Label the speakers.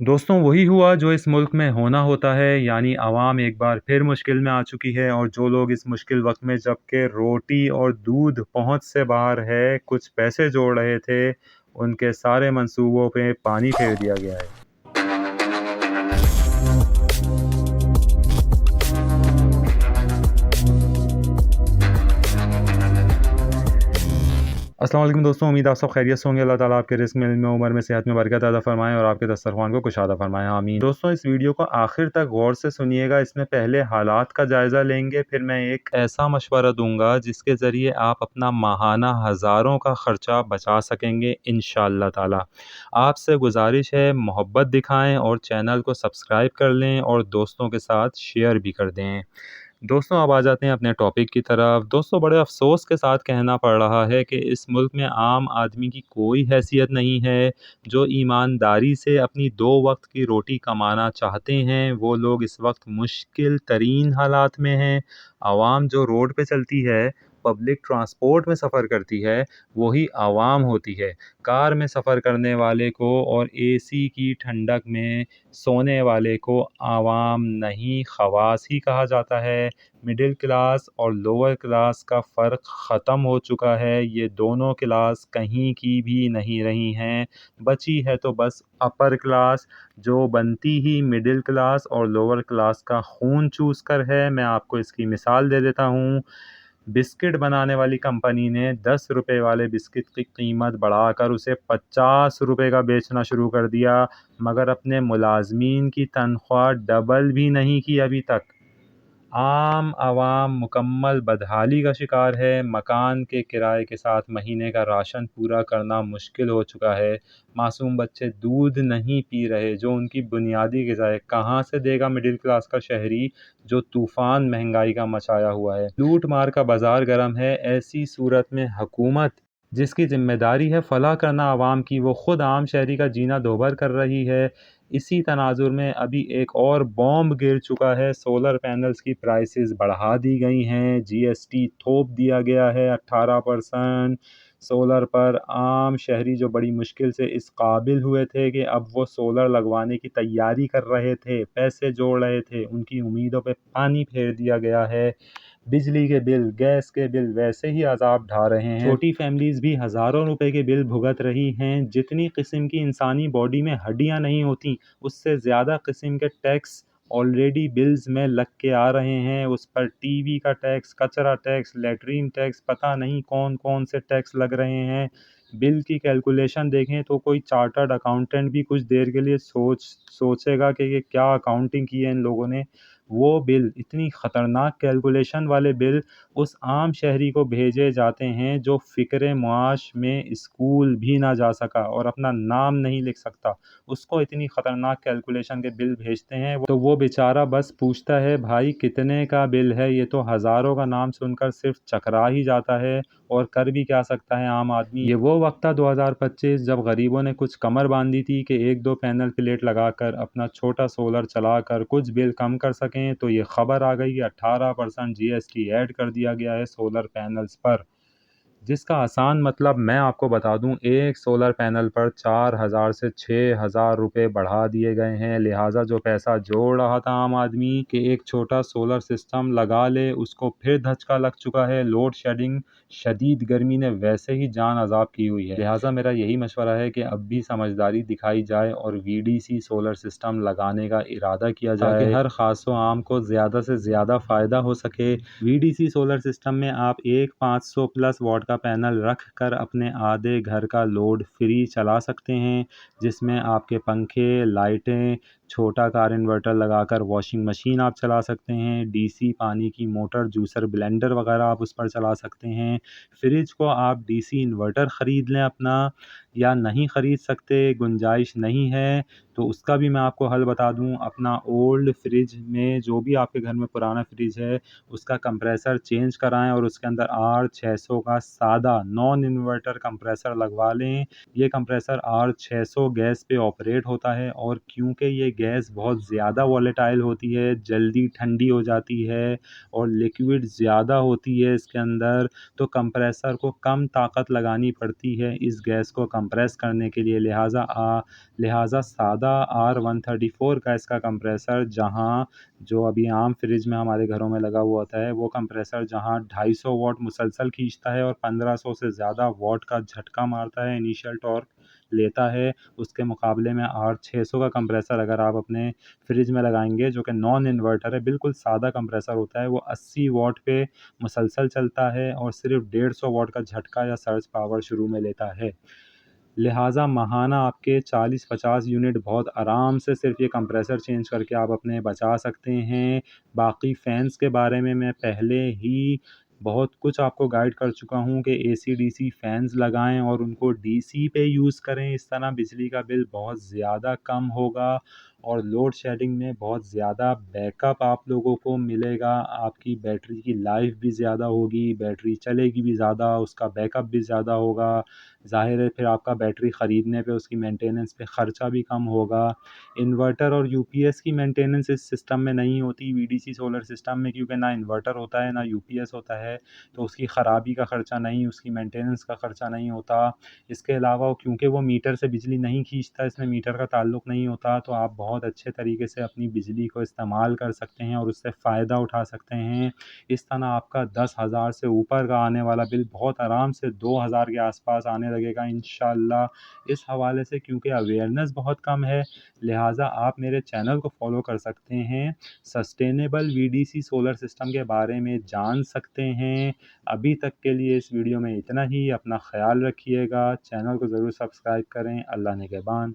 Speaker 1: दोस्तों वही हुआ जो इस मुल्क में होना होता है, यानी आवाम एक बार फिर मुश्किल में आ चुकी है और जो लोग इस मुश्किल वक्त में जबकि रोटी और दूध पहुंच से बाहर है कुछ पैसे जोड़ रहे थे, उनके सारे मंसूबों पे पानी फेर दिया गया है। अस्सलाम वालेकुम दोस्तों, उम्मीद आप सब खैरियत से होंगे। अल्लाह ताला आपके रिस्क में, इल्म में, उम्र में, सेहत में बरकत अता फरमाएं और आपके दस्तरखान को कुशादा फरमाएं, आमीन। दोस्तों इस वीडियो को आखिर तक गौर से सुनिएगा। इसमें पहले हालात का जायज़ा लेंगे, फिर मैं एक ऐसा मशवरा दूंगा जिसके ज़रिए आप अपना माहाना हज़ारों का ख़र्चा बचा सकेंगे इंशाअल्लाह ताला। आपसे गुजारिश है मोहब्बत दिखाएं और चैनल को सब्सक्राइब कर लें और दोस्तों के साथ शेयर भी कर दें। दोस्तों अब आ जाते हैं अपने टॉपिक की तरफ। दोस्तों बड़े अफ़सोस के साथ कहना पड़ रहा है कि इस मुल्क में आम आदमी की कोई हैसियत नहीं है। जो ईमानदारी से अपनी 2 वक्त की रोटी कमाना चाहते हैं वो लोग इस वक्त मुश्किल तरीन हालात में हैं। आवाम जो रोड पे चलती है, पब्लिक ट्रांसपोर्ट में सफ़र करती है, वही आवाम होती है। कार में सफ़र करने वाले को और एसी की ठंडक में सोने वाले को आवाम नहीं खवास ही कहा जाता है। मिडिल क्लास और लोअर क्लास का फ़र्क ख़त्म हो चुका है। ये दोनों क्लास कहीं की भी नहीं रही हैं। बची है तो बस अपर क्लास, जो बनती ही मिडिल क्लास और लोअर क्लास का खून चूस कर है। मैं आपको इसकी मिसाल दे देता हूँ। बिस्किट बनाने वाली कंपनी ने 10 रुपए वाले बिस्किट की कीमत बढ़ाकर उसे 50 रुपए का बेचना शुरू कर दिया, मगर अपने मुलाजमीन की तनख्वाह डबल भी नहीं की अभी तक। आम आवाम मुकम्मल बदहाली का शिकार है। मकान के किराए के साथ महीने का राशन पूरा करना मुश्किल हो चुका है। मासूम बच्चे दूध नहीं पी रहे जो उनकी बुनियादी ग़िज़ाएँ कहाँ से देगा मिडिल क्लास का शहरी जो तूफ़ान महंगाई का मचाया हुआ है। लूट मार का बाज़ार गर्म है। ऐसी सूरत में हुकूमत जिसकी ज़िम्मेदारी है फलाह करना आवाम की, वो ख़ुद आम शहरी का जीना दोभर कर रही है। इसी तनाजुर में अभी एक और बॉम्ब गिर चुका है। सोलर पैनल्स की प्राइसेस बढ़ा दी गई हैं। जीएसटी थोप दिया गया है 18% सोलर पर। आम शहरी जो बड़ी मुश्किल से इस काबिल हुए थे कि अब वो सोलर लगवाने की तैयारी कर रहे थे, पैसे जोड़ रहे थे, उनकी उम्मीदों पे पानी फेर दिया गया है। बिजली के बिल, गैस के बिल वैसे ही अज़ाब ढा रहे हैं। छोटी फैमिलीज़ भी हज़ारों रुपए के बिल भुगत रही हैं। जितनी किस्म की इंसानी बॉडी में हड्डियां नहीं होती, उससे ज़्यादा किस्म के टैक्स ऑलरेडी बिल्स में लग के आ रहे हैं। उस पर टीवी का टैक्स, कचरा टैक्स, लेटरीन टैक्स, पता नहीं कौन कौन से टैक्स लग रहे हैं। बिल की कैलकुलेशन देखें तो कोई चार्टर्ड अकाउंटेंट भी कुछ देर के लिए सोचेगा कि ये क्या अकाउंटिंग की है इन लोगों ने। वो बिल, इतनी ख़तरनाक कैलकुलेशन वाले बिल उस आम शहरी को भेजे जाते हैं जो फ़िक्र मुआश में स्कूल भी ना जा सका और अपना नाम नहीं लिख सकता। उसको इतनी ख़तरनाक कैलकुलेशन के बिल भेजते हैं तो वो बेचारा बस पूछता है भाई कितने का बिल है। ये तो हज़ारों का नाम सुनकर सिर्फ चकरा ही जाता है। और कर भी क्या सकता है आम आदमी। ये वो वक्त था 2025 जब गरीबों ने कुछ कमर बांधी थी कि 1-2 पैनल प्लेट लगाकर अपना छोटा सोलर चलाकर कुछ बिल कम कर सकें। तो ये खबर आ गई कि 18% जीएसटी ऐड कर दिया गया है सोलर पैनल्स पर, जिसका आसान मतलब मैं आपको बता दूं, एक सोलर पैनल पर 4,000 से 6,000 रुपये बढ़ा दिए गए हैं। लिहाजा जो पैसा जोड़ रहा था आम आदमी कि एक छोटा सोलर सिस्टम लगा ले, उसको फिर धचका लग चुका है। लोड शेडिंग, शदीद गर्मी ने वैसे ही जान अजाब की हुई है। लिहाजा मेरा यही मशवरा है कि अब भी समझदारी दिखाई जाए और वीडीसी सोलर सिस्टम लगाने का इरादा किया जाए ताकि हर खासो आम को ज़्यादा से ज़्यादा फ़ायदा हो सके। वीडीसी सोलर सिस्टम में आप एक 500 प्लस वॉट का पैनल रख कर अपने आधे घर का लोड फ्री चला सकते हैं, जिसमें आपके पंखे, लाइटें, छोटा कार इन्वर्टर लगाकर वॉशिंग मशीन आप चला सकते हैं, डीसी पानी की मोटर, जूसर, ब्लेंडर वगैरह आप उस पर चला सकते हैं। फ्रिज को आप डीसी इन्वर्टर ख़रीद लें अपना, या नहीं ख़रीद सकते, गुंजाइश नहीं है तो उसका भी मैं आपको हल बता दूं। अपना ओल्ड फ्रिज में, जो भी आपके घर में पुराना फ्रिज है, उसका कंप्रेसर चेंज कराएं और उसके अंदर R600 का सादा नॉन इन्वर्टर कंप्रेसर लगवा लें। ये कंप्रेसर R600 गैस पे ऑपरेट होता है और क्योंकि ये गैस बहुत ज़्यादा वॉलेटाइल होती है, जल्दी ठंडी हो जाती है और लिक्विड ज़्यादा होती है इसके अंदर, तो कंप्रेसर को कम ताकत लगानी पड़ती है इस गैस को कंप्रेस करने के लिए। लिहाज़ा सादा R134 का इसका कंप्रेसर, जहाँ जो अभी आम फ्रिज में हमारे घरों में लगा हुआ होता है, वो कंप्रेसर जहाँ 250 वॉट मुसलसल खींचता है और 1500 से ज़्यादा वॉट का झटका मारता है, इनिशियल टॉर्क लेता है, उसके मुकाबले में R600 का कंप्रेसर अगर आप अपने फ्रिज में लगाएंगे, जो कि नॉन इन्वर्टर है, बिल्कुल सादा कंप्रेसर होता है, वो 80 वॉट पे मुसलसल चलता है और सिर्फ 150 वॉट का झटका या सर्ज पावर शुरू में लेता है। लिहाजा माहाना आपके 40-50 यूनिट बहुत आराम से सिर्फ ये कंप्रेसर चेंज करके आप अपने बचा सकते हैं। बाकी फ़ैन्स के बारे में मैं पहले ही बहुत कुछ आपको गाइड कर चुका हूँ कि AC/DC फ़ैन्स लगाएं और उनको DC पे यूज़ करें। इस तरह बिजली का बिल बहुत ज़्यादा कम होगा और लोड शेडिंग में बहुत ज़्यादा बैकअप आप लोगों को मिलेगा। आपकी बैटरी की लाइफ भी ज़्यादा होगी, बैटरी चलेगी भी ज़्यादा, उसका बैकअप भी ज़्यादा होगा। ज़ाहिर है फिर आपका बैटरी ख़रीदने पे उसकी मेंटेनेंस पे ख़र्चा भी कम होगा। इन्वर्टर और UPS की मेंटेनेंस इस सिस्टम में नहीं होती VDC सोलर सिस्टम में, क्योंकि ना इन्वर्टर होता है ना UPS होता है, तो उसकी ख़राबी का ख़र्चा नहीं, उसकी मेंटेनेंस का ख़र्चा नहीं होता। इसके अलावा क्योंकि वो मीटर से बिजली नहीं खींचता, इसमें मीटर का ताल्लुक़ नहीं होता, तो आप बहुत अच्छे तरीके से अपनी बिजली को इस्तेमाल कर सकते हैं और उससे फ़ायदा उठा सकते हैं। इस तरह आपका 10,000 से ऊपर का आने वाला बिल बहुत आराम से 2,000 के आसपास आने लगेगा इंशाल्लाह। इस हवाले से क्योंकि अवेयरनेस बहुत कम है, लिहाजा आप मेरे चैनल को फॉलो कर सकते हैं, सस्टेनेबल VDC सोलर सिस्टम के बारे में जान सकते हैं। अभी तक के लिए इस वीडियो में इतना ही। अपना ख्याल रखिएगा, चैनल को ज़रूर सब्सक्राइब करें। अल्लाह निगहबान।